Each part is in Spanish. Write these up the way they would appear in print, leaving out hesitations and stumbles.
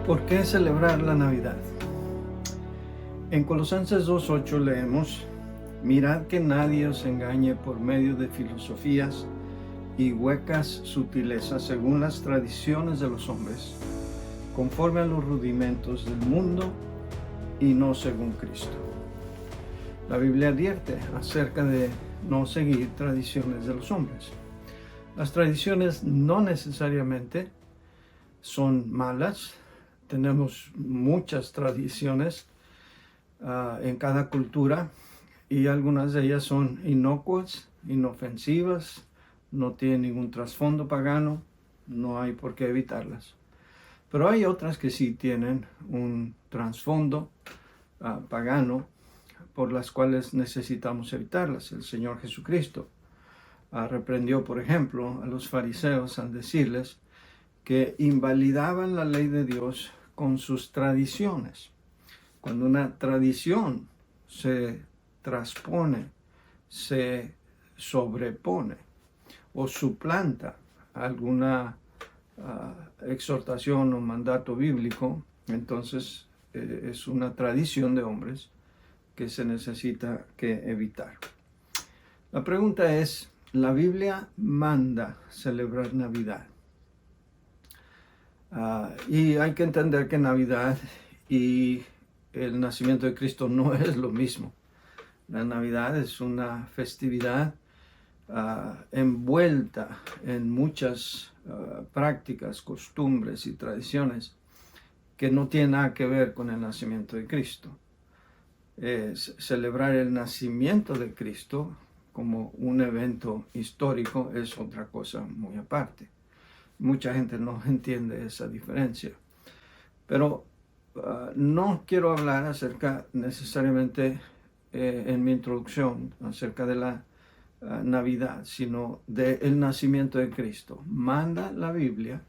¿Por qué celebrar la Navidad? En Colosenses 2:8 leemos: mirad que nadie os engañe por medio de filosofías y huecas sutilezas según las tradiciones de los hombres, conforme a los rudimentos del mundo y no según Cristo. La Biblia advierte acerca de no seguir tradiciones de los hombres. Las tradiciones no necesariamente son malas. Tenemos muchas tradiciones en cada cultura y algunas de ellas son inocuas, inofensivas, no tienen ningún trasfondo pagano, no hay por qué evitarlas. Pero hay otras que sí tienen un trasfondo pagano por las cuales necesitamos evitarlas. El Señor Jesucristo reprendió, por ejemplo, a los fariseos al decirles que invalidaban la ley de Dios con sus tradiciones. Cuando una tradición se transpone, se sobrepone o suplanta alguna exhortación o mandato bíblico, entonces es una tradición de hombres que se necesita que evitar. La pregunta es, ¿la Biblia manda celebrar Navidad? Y hay que entender que Navidad y el nacimiento de Cristo no es lo mismo. La Navidad es una festividad envuelta en muchas prácticas, costumbres y tradiciones que no tienen nada que ver con el nacimiento de Cristo. Celebrar el nacimiento de Cristo como un evento histórico es otra cosa muy aparte. Mucha gente no entiende esa diferencia. Pero no quiero hablar acerca necesariamente en mi introducción acerca de la Navidad, sino del nacimiento de Cristo. ¿Manda la Biblia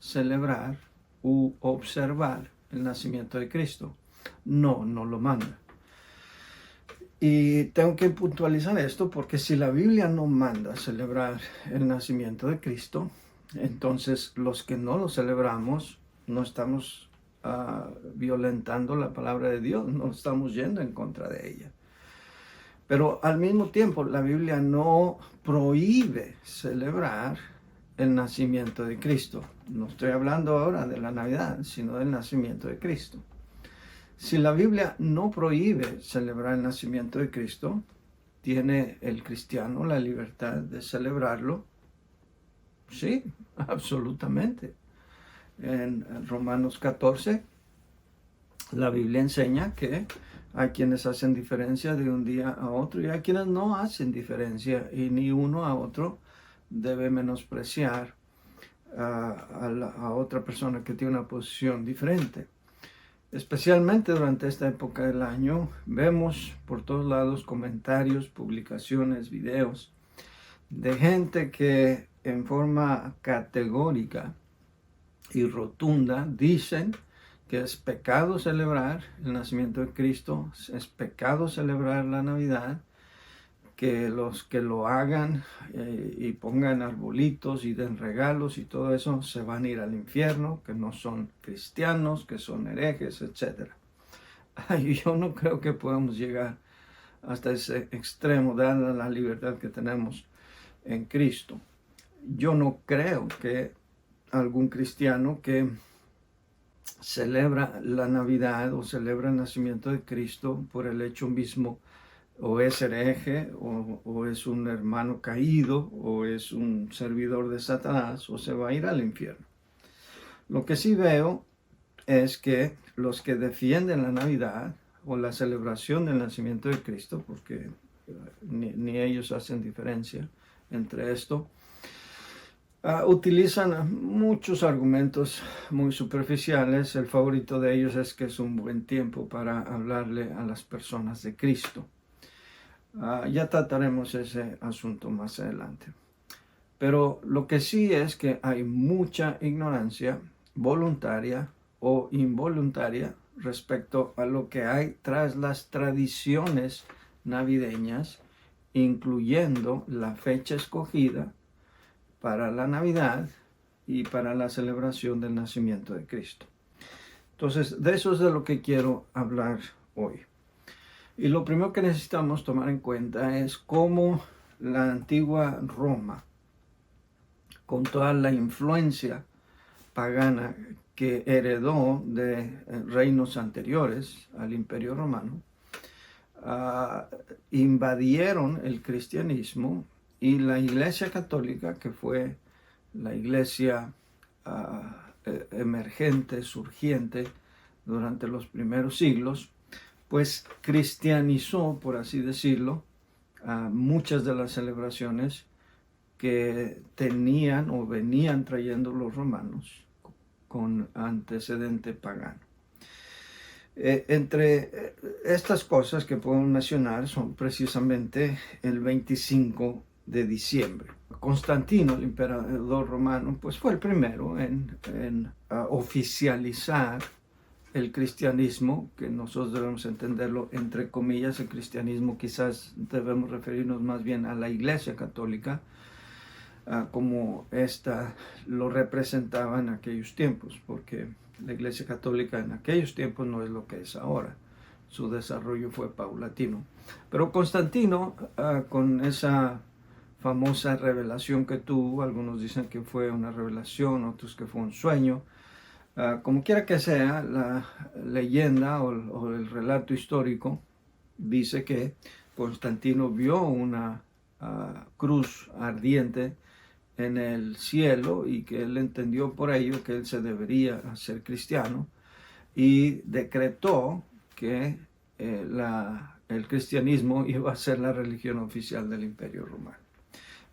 celebrar u observar el nacimiento de Cristo? No, no lo manda. Y tengo que puntualizar esto porque si la Biblia no manda celebrar el nacimiento de Cristo, entonces los que no lo celebramos no estamos violentando la palabra de Dios, no estamos yendo en contra de ella. Pero al mismo tiempo la Biblia no prohíbe celebrar el nacimiento de Cristo. No estoy hablando ahora de la Navidad, sino del nacimiento de Cristo. Si la Biblia no prohíbe celebrar el nacimiento de Cristo, ¿tiene el cristiano la libertad de celebrarlo? Sí, absolutamente. En Romanos 14, la Biblia enseña que hay quienes hacen diferencia de un día a otro y hay quienes no hacen diferencia, y ni uno a otro debe menospreciar a otra persona que tiene una posición diferente. Especialmente durante esta época del año, vemos por todos lados comentarios, publicaciones, videos de gente que en forma categórica y rotunda dicen que es pecado celebrar el nacimiento de Cristo, es pecado celebrar la Navidad, que los que lo hagan y pongan arbolitos y den regalos y todo eso se van a ir al infierno, que no son cristianos, que son herejes, etc. Yo no creo que podamos llegar hasta ese extremo, dada la libertad que tenemos en Cristo. Yo no creo que algún cristiano que celebra la Navidad o celebra el nacimiento de Cristo por el hecho mismo o es hereje o es un hermano caído o es un servidor de Satanás o se va a ir al infierno. Lo que sí veo es que los que defienden la Navidad o la celebración del nacimiento de Cristo, porque ni ellos hacen diferencia entre esto, utilizan muchos argumentos muy superficiales. El favorito de ellos es que es un buen tiempo para hablarle a las personas de Cristo. Ya trataremos ese asunto más adelante. Pero lo que sí es que hay mucha ignorancia voluntaria o involuntaria respecto a lo que hay tras las tradiciones navideñas, incluyendo la fecha escogida para la Navidad y para la celebración del nacimiento de Cristo. Entonces, de eso es de lo que quiero hablar hoy. Y lo primero que necesitamos tomar en cuenta es cómo la antigua Roma, con toda la influencia pagana que heredó de reinos anteriores al Imperio Romano, invadieron el cristianismo, y la Iglesia Católica, que fue la iglesia emergente, surgiente durante los primeros siglos, pues cristianizó, por así decirlo, muchas de las celebraciones que tenían o venían trayendo los romanos con antecedente pagano. Entre estas cosas que podemos mencionar son precisamente el 25 de diciembre. Constantino, el emperador romano, pues fue el primero en oficializar el cristianismo, que nosotros debemos entenderlo entre comillas. El cristianismo quizás debemos referirnos más bien a la Iglesia Católica, como ésta lo representaba en aquellos tiempos, porque la Iglesia Católica en aquellos tiempos no es lo que es ahora. Su desarrollo fue paulatino. Pero Constantino, con esa famosa revelación que tuvo, algunos dicen que fue una revelación, otros que fue un sueño, como quiera que sea, la leyenda o el relato histórico dice que Constantino vio una cruz ardiente en el cielo, y que él entendió por ello que él se debería hacer cristiano, y decretó que el cristianismo iba a ser la religión oficial del Imperio Romano.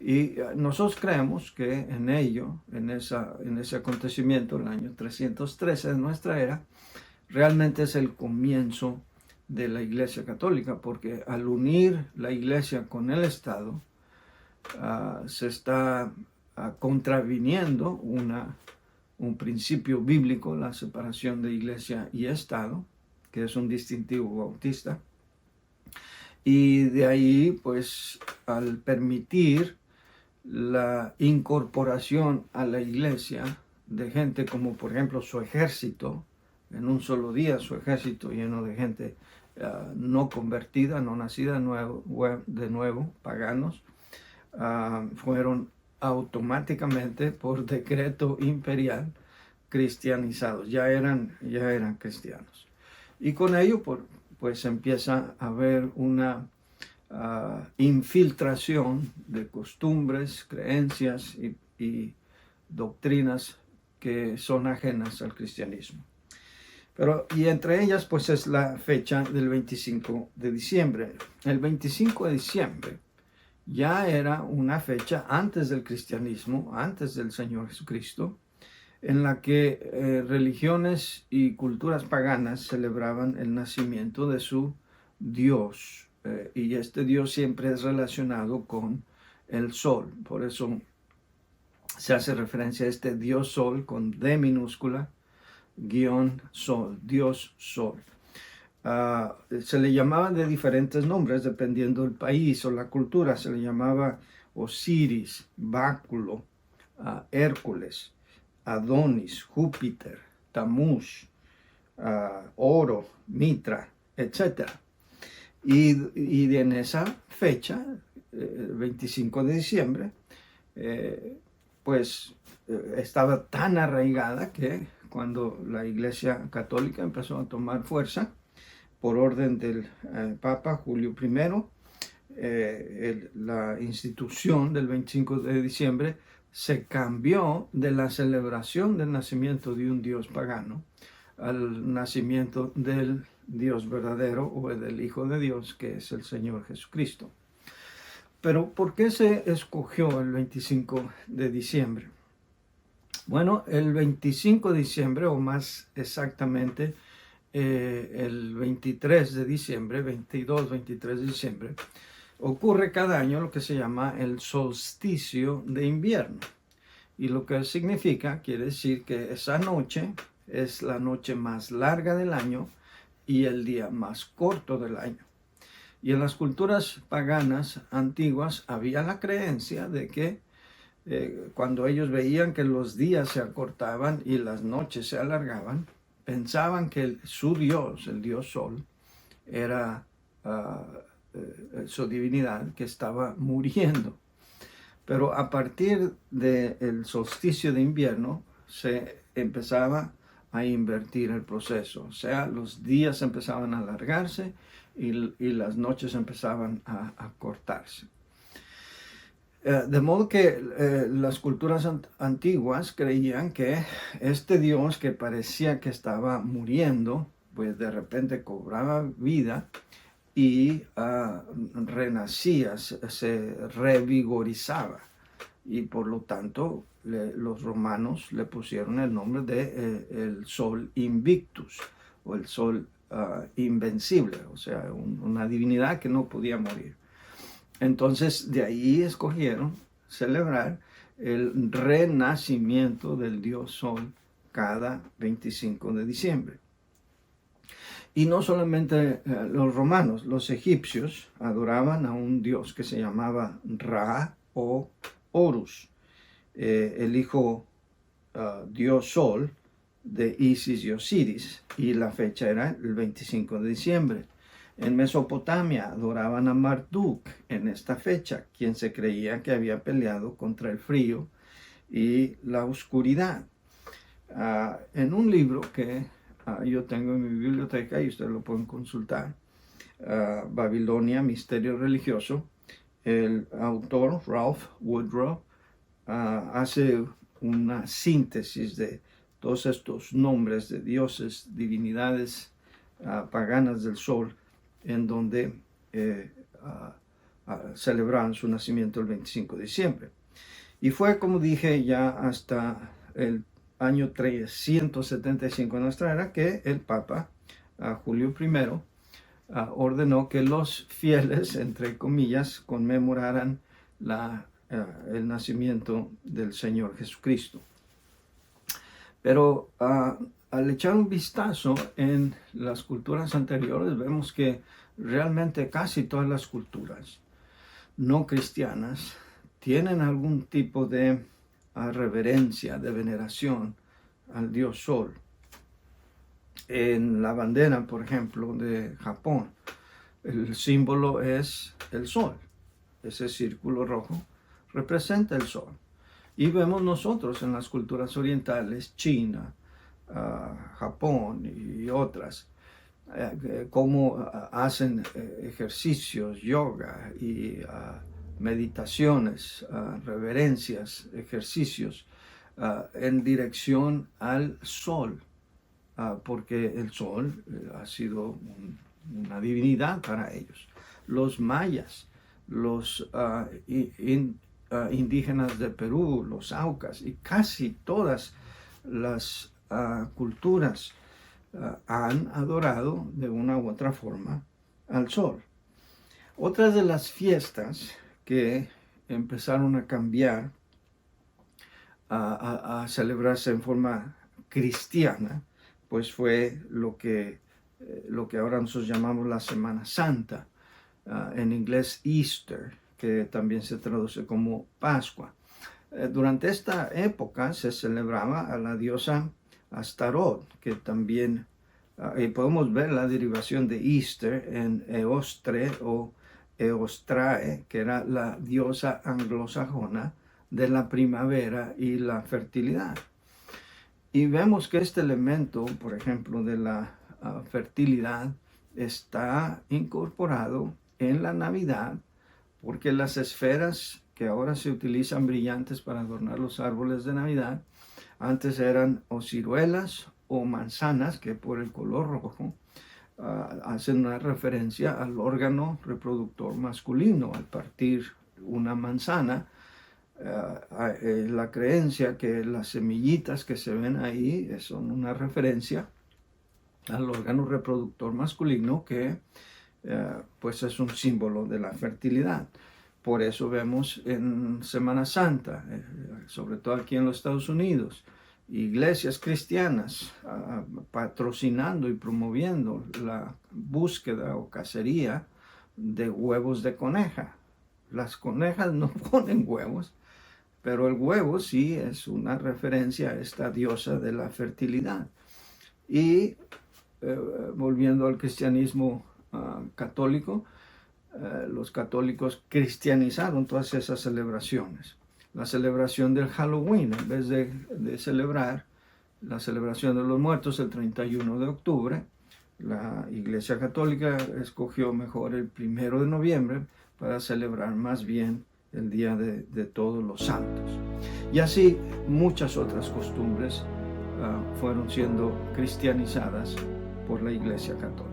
Y nosotros creemos que en ello, en ese acontecimiento, el año 313 de nuestra era, realmente es el comienzo de la Iglesia Católica, porque al unir la Iglesia con el Estado, se está contraviniendo un principio bíblico, la separación de Iglesia y Estado, que es un distintivo bautista. Y de ahí, pues, al permitir la incorporación a la Iglesia de gente como, por ejemplo, su ejército, en un solo día su ejército lleno de gente no convertida, no nacida de nuevo, paganos, fueron automáticamente por decreto imperial cristianizados, ya eran cristianos. Y con ello pues empieza a haber una infiltración de costumbres, creencias y doctrinas que son ajenas al cristianismo. Y entre ellas pues es la fecha del 25 de diciembre. El 25 de diciembre ya era una fecha antes del cristianismo, antes del Señor Jesucristo, en la que religiones y culturas paganas celebraban el nacimiento de su Dios. Y este Dios siempre es relacionado con el sol. Por eso se hace referencia a este Dios Sol con D minúscula, guión Sol, Dios Sol. Se le llamaba de diferentes nombres dependiendo del país o la cultura. Se le llamaba Osiris, Báculo, Hércules, Adonis, Júpiter, Tamuz, Oro, Mitra, etc. Y en esa fecha, 25 de diciembre, estaba tan arraigada que cuando la Iglesia Católica empezó a tomar fuerza, por orden del Papa Julio I, la institución del 25 de diciembre se cambió de la celebración del nacimiento de un Dios pagano al nacimiento del Dios verdadero o del Hijo de Dios, que es el Señor Jesucristo. Pero ¿por qué se escogió el 25 de diciembre? Bueno, el 25 de diciembre, o más exactamente el 23 de diciembre, 22, 23 de diciembre, ocurre cada año lo que se llama el solsticio de invierno. Y lo que significa, quiere decir que esa noche es la noche más larga del año y el día más corto del año. Y en las culturas paganas antiguas había la creencia de que cuando ellos veían que los días se acortaban y las noches se alargaban, pensaban que su Dios, el Dios Sol, era su divinidad que estaba muriendo. Pero a partir del solsticio de invierno se empezaba a invertir el proceso. O sea, los días empezaban a alargarse y las noches empezaban a cortarse. De modo que las culturas antiguas creían que este Dios que parecía que estaba muriendo, pues de repente cobraba vida y renacía, se revigorizaba. Y por lo tanto los romanos le pusieron el nombre de el Sol Invictus, o el Sol invencible, o sea, una divinidad que no podía morir. Entonces de ahí escogieron celebrar el renacimiento del Dios Sol cada 25 de diciembre. Y no solamente los romanos, los egipcios adoraban a un dios que se llamaba Ra o Horus, el hijo dios Sol de Isis y Osiris, y la fecha era el 25 de diciembre. En Mesopotamia adoraban a Marduk en esta fecha, quien se creía que había peleado contra el frío y la oscuridad. En un libro que yo tengo en mi biblioteca y ustedes lo pueden consultar, Babilonia, Misterio Religioso, el autor Ralph Woodrow hace una síntesis de todos estos nombres de dioses, divinidades paganas del sol, en donde celebraban su nacimiento el 25 de diciembre. Y fue, como dije, ya hasta el año 375 de nuestra era que el Papa Julio I ordenó que los fieles, entre comillas, conmemoraran el nacimiento del Señor Jesucristo. Pero al echar un vistazo en las culturas anteriores, vemos que realmente casi todas las culturas no cristianas tienen algún tipo de reverencia, de veneración al dios Sol. En la bandera, por ejemplo, de Japón, el símbolo es el sol. Ese círculo rojo representa el sol. Y vemos nosotros en las culturas orientales, China, Japón y otras, cómo hacen ejercicios, yoga y meditaciones, reverencias, ejercicios en dirección al sol, porque el sol ha sido una divinidad para ellos. Los mayas, los indígenas de Perú, los aucas y casi todas las culturas han adorado de una u otra forma al sol. Otras de las fiestas que empezaron a cambiar, a celebrarse en forma cristiana, pues fue lo que ahora nosotros llamamos la Semana Santa, en inglés Easter, que también se traduce como Pascua. Durante esta época se celebraba a la diosa Astarot, que también podemos ver la derivación de Easter en Eostre o Eostrae, que era la diosa anglosajona de la primavera y la fertilidad. Y vemos que este elemento, por ejemplo, de la fertilidad, está incorporado en la Navidad, porque las esferas que ahora se utilizan brillantes para adornar los árboles de Navidad, antes eran o ciruelas o manzanas, que por el color rojo hacen una referencia al órgano reproductor masculino. Al partir una manzana, la creencia que las semillitas que se ven ahí son una referencia al órgano reproductor masculino, que pues es un símbolo de la fertilidad. Por eso vemos en Semana Santa, sobre todo aquí en los Estados Unidos, iglesias cristianas patrocinando y promoviendo la búsqueda o cacería de huevos de coneja. Las conejas no ponen huevos, pero el huevo sí es una referencia a esta diosa de la fertilidad. Y volviendo al cristianismo católico, los católicos cristianizaron todas esas celebraciones. La celebración del Halloween, en vez de celebrar la celebración de los muertos el 31 de octubre, la Iglesia Católica escogió mejor el 1 de noviembre para celebrar más bien el Día de Todos los Santos. Y así muchas otras costumbres fueron siendo cristianizadas por la Iglesia Católica.